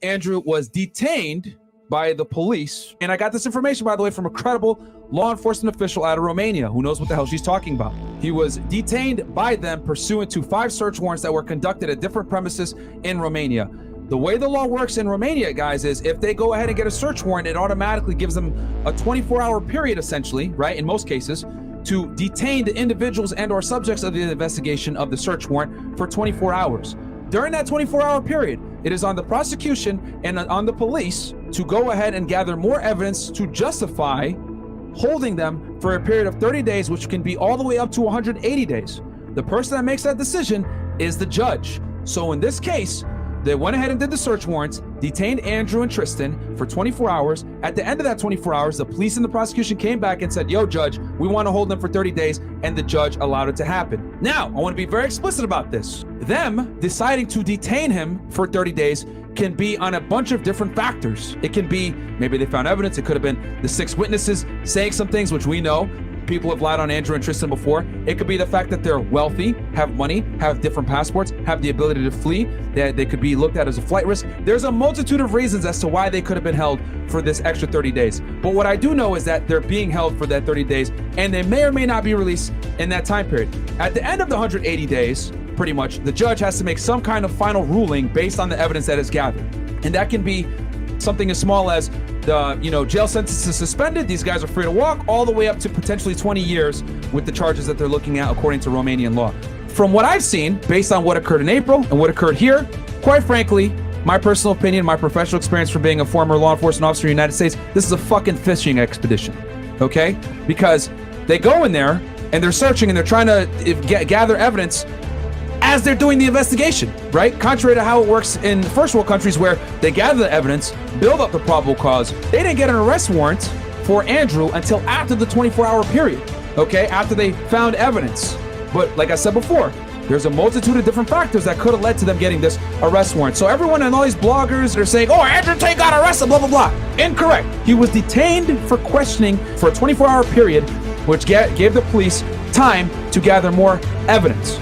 Andrew was detained by the police. And I got this information, by the way, from a credible law enforcement official out of Romania who knows what the hell she's talking about. He was detained by them pursuant to 5 search warrants that were conducted at different premises in Romania. The way the law works in Romania, guys, is if they go ahead and get a search warrant, it automatically gives them a 24-hour period, essentially, right, in most cases, to detain the individuals and or subjects of the investigation of the search warrant for 24 hours. During that 24-hour period, it is on the prosecution and on the police to go ahead and gather more evidence to justify holding them for a period of 30 days, which can be all the way up to 180 days. The person that makes that decision is the judge. So in this case, they went ahead and did the search warrants, detained Andrew and Tristan for 24 hours. At the end of that 24 hours, the police and the prosecution came back and said, yo, judge, we want to hold them for 30 days, and the judge allowed it to happen. Now, I want to be very explicit about this. Them deciding to detain him for 30 days can be on a bunch of different factors. It can be, maybe they found evidence. It could have been the 6 witnesses saying some things, which we know. People have lied on Andrew and Tristan before. It could be the fact that they're wealthy, have money, have different passports, have the ability to flee, that they could be looked at as a flight risk. There's a multitude of reasons as to why they could have been held for this extra 30 days. But what I do know is that they're being held for that 30 days, and they may or may not be released in that time period. At the end of the 180 days, pretty much, the judge has to make some kind of final ruling based on the evidence that is gathered. And that can be something as small as the jail sentence is suspended, these guys are free to walk, all the way up to potentially 20 years with the charges that they're looking at according to Romanian law. From what I've seen, based on what occurred in April and what occurred here, quite frankly, my personal opinion, my professional experience from being a former law enforcement officer in the United States, this is a fucking fishing expedition, okay? Because they go in there and they're searching and they're trying to gather evidence as they're doing the investigation, right? Contrary to how it works in first world countries where they gather the evidence, build up the probable cause. They didn't get an arrest warrant for Andrew until after the 24-hour period, okay? After they found evidence. But like I said before, there's a multitude of different factors that could have led to them getting this arrest warrant. So everyone and all these bloggers are saying, oh, Andrew Tate got arrested, blah, blah, blah. Incorrect. He was detained for questioning for a 24-hour period, which gave the police time to gather more evidence.